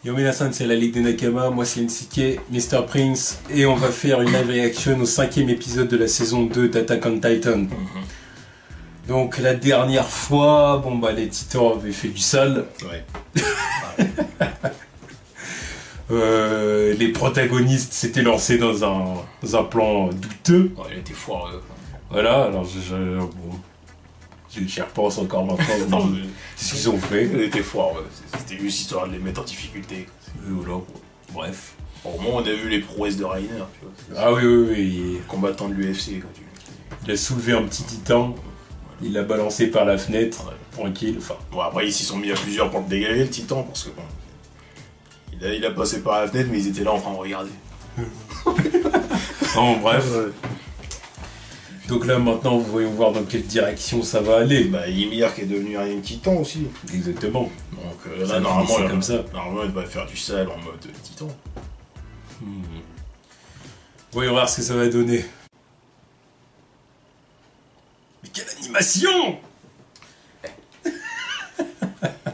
Yominasan, c'est la Ligue des Nakama, moi c'est NCK, Mr. Prince, et on va faire une live reaction au 5e épisode de la saison 2 d'Attack on Titan. Donc la dernière fois, bon bah les titans avaient fait du sale. Ouais. Les protagonistes s'étaient lancés dans un plan douteux. Ouais, il était foireux. Voilà, alors j'y repense encore maintenant. Ce qu'ils ont fait. Il était foireux. C'était juste histoire de les mettre en difficulté. Voilà, bref. Bon, au moins on a vu les prouesses de Rainer, tu vois. Ah oui. Combattant de l'UFC. Il a soulevé un petit titan, il l'a balancé par la fenêtre, tranquille. Enfin. Bon, après ils s'y sont mis à plusieurs pour le dégager, le titan, parce que bon. Il a passé par la fenêtre, mais ils étaient là en train de regarder. Non, bref. Donc là, maintenant, voyons voir dans quelle direction ça va aller. Bah, Ymir qui est devenu un titan aussi. Exactement. Donc là, normalement, comme ça. Normalement, il va faire du sale en mode titan. Voyons voir ce que ça va donner. Mais quelle animation!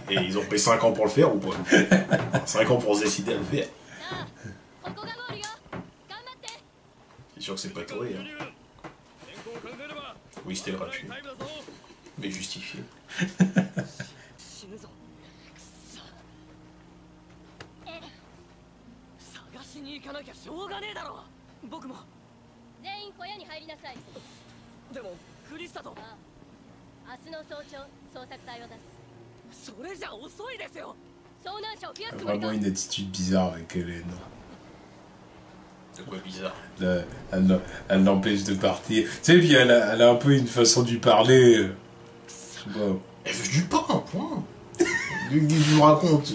Et ils ont pris 5 ans pour le faire ou pas? 5 ans pour se décider à le faire. C'est sûr que c'est pas Toei, hein. Oui, c'était gratuit. Mais justifié. Vraiment une attitude bizarre avec Hélène. De quoi bizarre? Elle l'empêche de partir. Tu sais, puis elle a un peu une façon de lui parler. Je sais pas. Elle veut du pain, point. Je me raconte.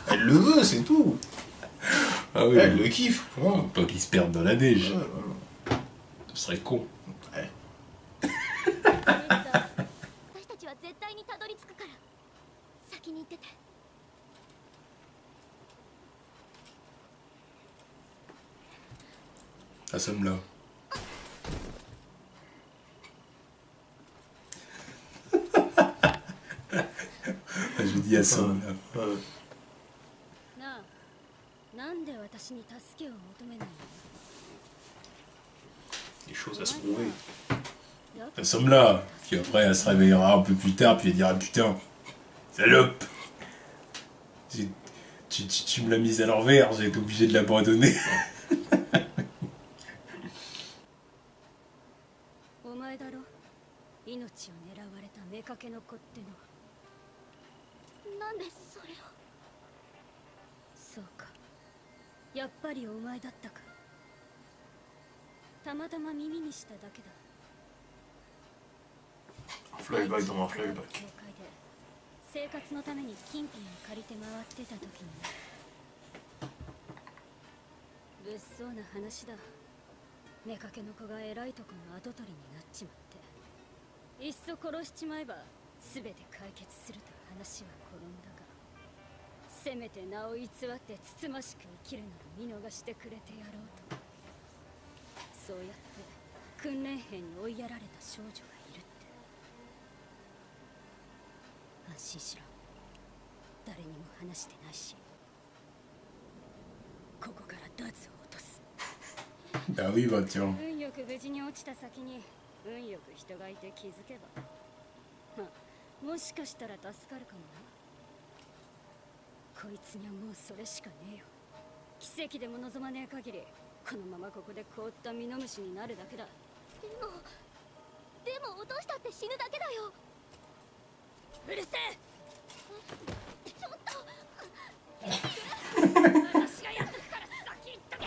Elle le veut, c'est tout. Ah oui. Elle le kiffe, point. Pas qu'il se perde dans la neige. Ouais, voilà. Ce serait con. Ouais. Assomme là. Je vous dis assomme là. Des choses à se prouver. Assomme là. Puis après elle se réveillera un peu plus tard puis elle dira putain, salope. Tu me l'as mise à l'envers, j'ai été obligé de l'abandonner. Un flashback dans un flashback. 生活のために金品を借りて回ってた時に物騒な話だ。妾の子が偉いとこの跡取りになっちまっていっそ殺しちまえば全て解決すると話は転んだが、せめて名を偽ってつつましく生きるなら見逃してくれてやろうと。そうやって訓練兵に追いやられた少女がいるって。安心しろ。誰にも話してないし、ここからダズを落とす。Ah oui, bah tiens. 運よく無事に落ちた先に運よく人がいて気づけば、まあ、もしかしたら助かるかもな。こいつにはもうそれしかねえよ。奇跡でも望まねえ限りこのままここで凍ったミノムシになるだけだ。でも落としたって死ぬだけだよ。うるせえ。ちょっと私がやっとくから先行っとけ。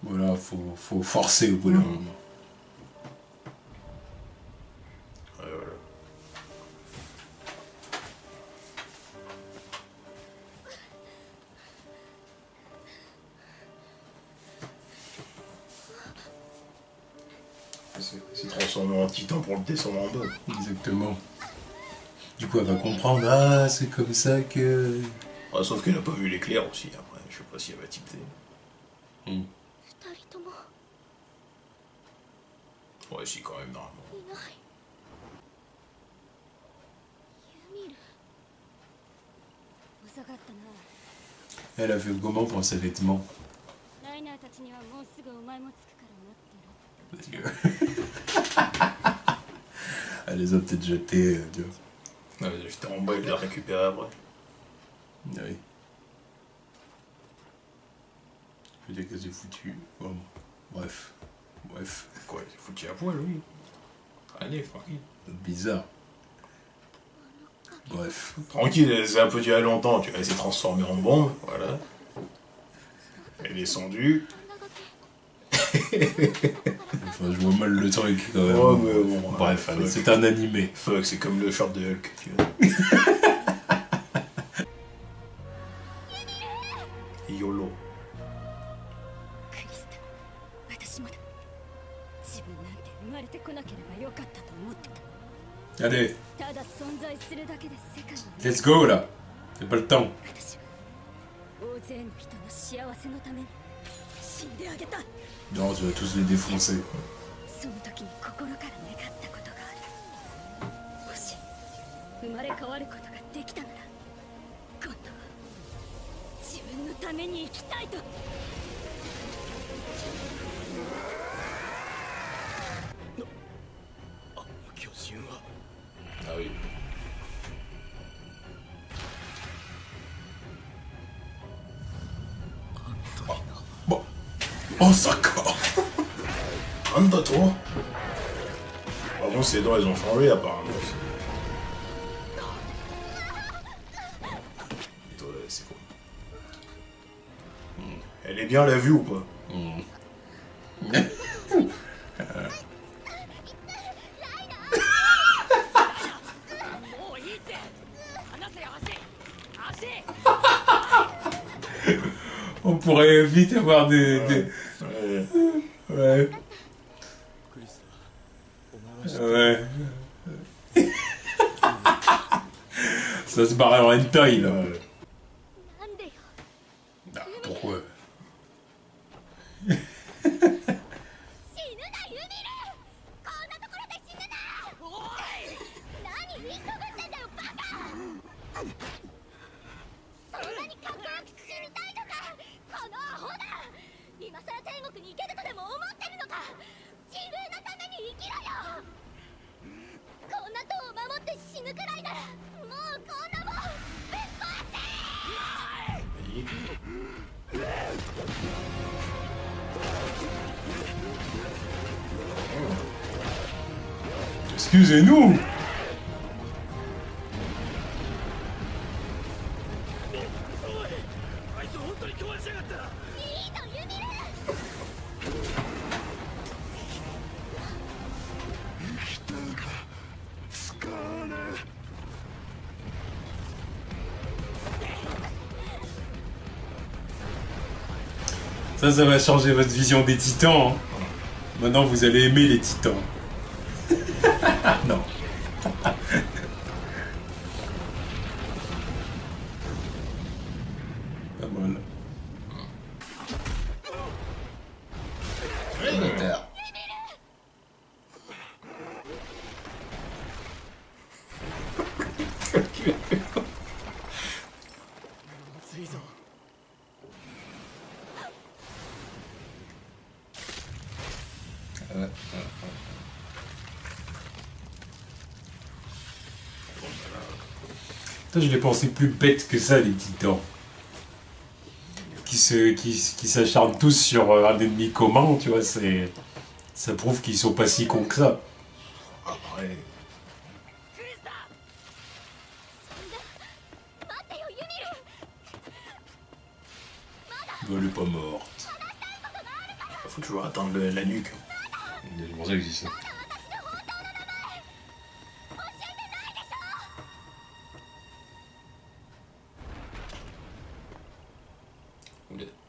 Voilà, faut forcer au bout d'un moment. Ouais, voilà. C'est transformé en titan pour le descendre en bas. Exactement. Du coup, elle va comprendre, ah, c'est comme ça que... Ouais, sauf qu'elle a pas vu l'éclair aussi, après. Je sais pas si elle va tilter. Ouais, si, quand même, normalement. 遅かったな。 Elle a fait comment pour ses vêtements? ライナーたちにはもうすぐお前も着くから待ってろって。 Elle les a peut-être jetés, tu vois. Ouais, j'étais en bas et je l'ai récupéré après. Oui. Je veux dire que c'est foutu. Bon, bref. Bref. Quoi, c'est foutu à poil, oui. Allez, tranquille. Bizarre. Bref. Tranquille, c'est un peu duré longtemps, tu vois, elle s'est transformée en bombe, voilà. Elle est descendue. Enfin, je vois mal le truc quand même. Ouais, mais bon, bref, allez, fuck. c'est un animé. Fuck, c'est comme le short de Hulk, tu vois. YOLO. クリスタ、私もだ。自分なんて生まれてこなければよかったと思ってた。 Allez, ただ存在するだけで世界は。 let's go là. C'est pas le temps. 私は大勢の人の幸せのために死んであげた。 Non, tu vas tous les défoncer. その時に心から願ったことがある。もし生まれ変わることができたなら、今度は自分のために生きたいと。 Ah oui. Bon. Oh, ça corps. Anda, toi. Par contre, ses dents, elles ont changé, apparemment. Toi, c'est quoi? Elle est bien la vue ou pas? On pourrait vite avoir des... Ouais. Ouais. Ouais. Ça se barre en hentai là. なんでよ。 Ah, pourquoi? 死ぬなユミル。こんなところで死ぬな。おい。何見くぐってんだよバカ。そんなにかっこよく死にたいのか。このアホだ。今さら天国に行けるとでも思ってるのか。自分のために生きろよ。こんな塔を守って死ぬくらいならもうこんなもんぶっ壊せ。 Excusez-nous. いいぞユミル。 Ça va changer votre vision des titans. Hein. Maintenant, vous allez aimer les titans. Non. Pas mal. Terre. Putain, je les pensais plus bêtes que ça, les titans. Qui s'acharnent tous sur un ennemi commun, tu vois, c'est... Ça prouve qu'ils sont pas si cons que ça. Après. Elle est pas morte. Faut toujours atteindre la nuque. C'est pour ça que je dis ça.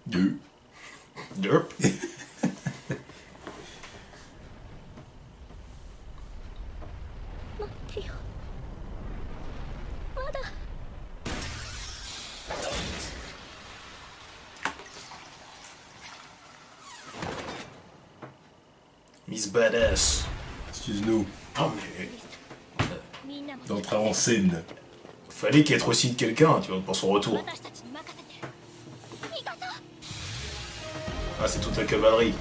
Deux. Derp. Miss Badass. Excuse-nous Ah, mais... d'entrer en scène. Fallait qu'il rétrécisse quelqu'un, tu vois, pour son retour. 私たちに任せて行こそ Ah, c'est toute la cavalerie.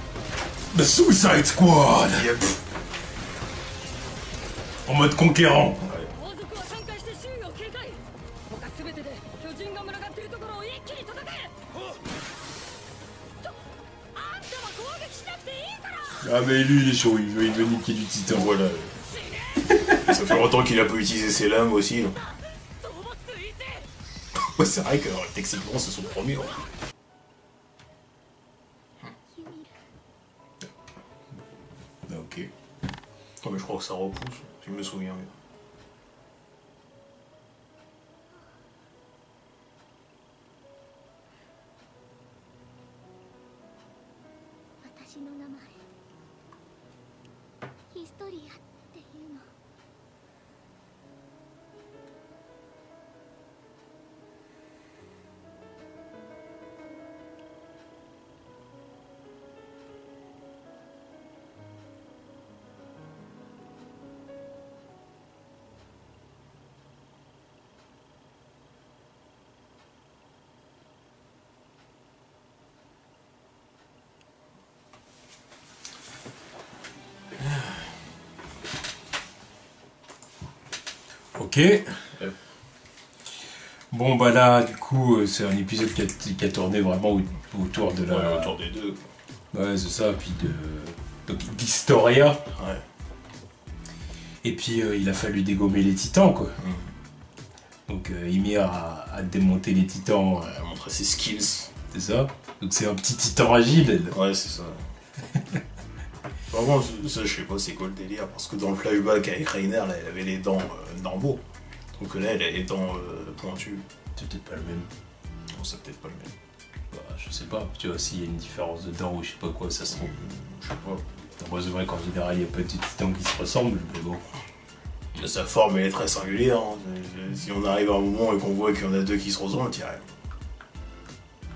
The Suicide Squad. Yep. En mode conquérant. Ouais. 王族は3回して周囲を警戒他全てで巨人が群がっているところを一気に叩けとあんたは攻撃しなくていいから Ah mais lui il est chaud, il veut niquer du titan. Voilà. Ça fait longtemps qu'il a pas utilisé ses lames aussi. Donc. 討伐ついて Ouais, c'est vrai que techniquement c'est son premier. Hein. Ok. Non mais je crois que ça repousse, si je me souviens bien. 私の名前ヒストリアっていうのOk. Bon bah là du coup c'est un épisode qui a tourné vraiment autour de la... Ouais, autour des deux. Ouais c'est ça, puis donc d'Historia. Ouais. Et puis il a fallu dégommer les titans quoi. Donc Ymir a démonté les titans, Elle a montré ses skills. c'est ça. Donc c'est un petit titan agile elle. Ouais, c'est ça. Vraiment, ça, je sais pas c'est quoi le délire, parce que dans le flashback avec Rainer, là, elle avait les dents normaux. Donc là, elle a les dents pointues. C'est peut-être pas le même. Non, c'est peut-être pas le même. Bah, je sais pas, tu vois, s'il y a une différence de dents ou je sais pas quoi, ça se trouve. Je sais pas. Moi c'est vrai qu'en général il y a pas de titans qui se ressemblent, mais bon. Mais sa forme, elle est très singulière. Hein. Si on arrive à un moment et qu'on voit qu'il y en a deux qui se ressemblent, il y a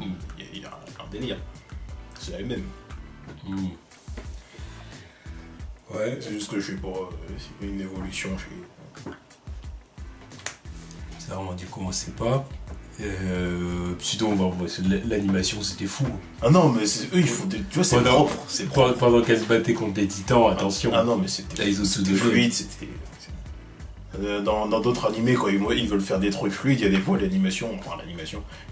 un délire. C'est la même. Ouais. C'est juste que je sais pas, c'est une évolution chez... Ça on dit qu'on sait pas. Sinon bah, l'animation c'était fou. Ah non, mais eux ils font des... Tu vois, c'est propre. C'est propre. Pendant qu'elle se battait contre les titans, attention. Ah non, mais c'était... Là, ils ont tout donné. fluide, c'était... Dans d'autres animés, quand ils veulent faire des trucs fluides, il y a des fois l'animation,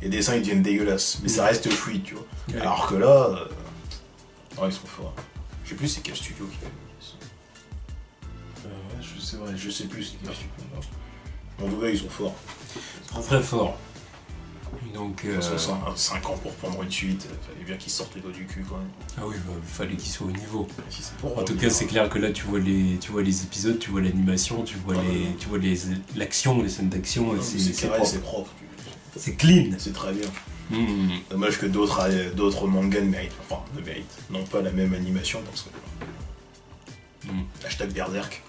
les dessins ils deviennent dégueulasses, mais ça reste fluide, tu vois. Ouais. Alors que là, ouais, ils sont forts. Je sais plus c'est quel studio qui fait ça. Je sais plus c'est quel studio. En tout cas, ils sont forts. Très très fort. Donc. 5 ans pour prendre une suite, fallait bien qu'ils sortent les doigts du cul quand même. Ah oui, bah, il fallait qu'il soit au niveau. Si c'est pour En tout cas, c'est clair que là, tu vois les épisodes, tu vois l'animation, tu vois l'action, les scènes d'action, et c'est carré, propre. c'est propre. C'est clean. C'est très bien. Dommage que d'autres mangas n'ont pas la même animation parce que... Hashtag Berserk.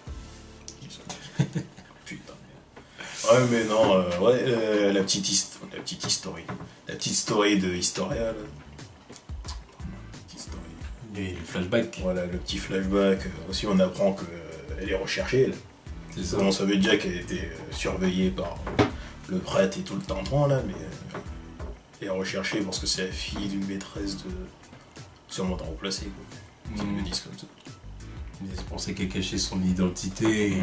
Putain. Ouais mais non, la petite story. La petite story de Historia là. Et le flashback. Voilà, le petit flashback. Aussi on apprend qu'elle est recherchée elle. C'est ça. On savait déjà qu'elle était surveillée par le prêtre et tout le tintouin là, mais elle est recherchée parce que c'est la fille d'une maîtresse de... sûrement d'en remplacer quoi. Ils me disent comme ça. Mais c'est pour ça qu'elle cachait son identité. Et...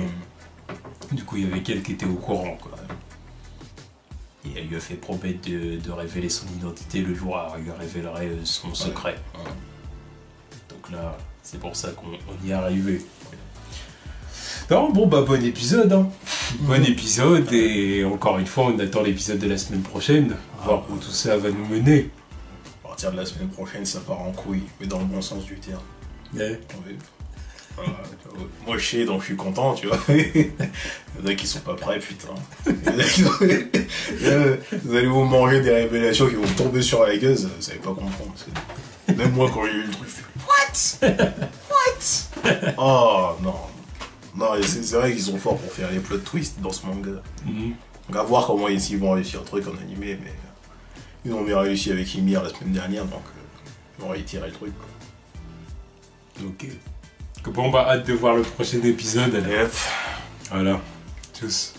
Du coup, il y avait quelqu'un qui était au courant, quoi. Et elle lui a fait promettre de révéler son identité le jour où elle lui révélerait son secret. Ouais. Donc là, c'est pour ça qu'on y est arrivé. Non, bon, bah, bon épisode, hein. Bon épisode, et encore une fois, on attend l'épisode de la semaine prochaine, voir où tout ça va nous mener. À partir de la semaine prochaine, ça part en couille, mais dans le bon sens du terme. Ouais. Ouais. Moi je sais donc je suis content tu vois. Il y en a qui sont pas prêts putain. Vous allez vous manger des révélations qui vont tomber sur la gueule, vous savez pas comprendre. Même moi quand j'ai eu le truc, je fais What Oh non. Non c'est vrai qu'ils sont forts pour faire les plot twists dans ce manga. Donc à voir comment ils vont réussir le truc en animé, mais ils ont bien réussi avec Ymir la semaine dernière donc ils vont réitérer le truc quoi. Ok. Bon bah hâte de voir le prochain épisode. Yep. Voilà. Tchuss.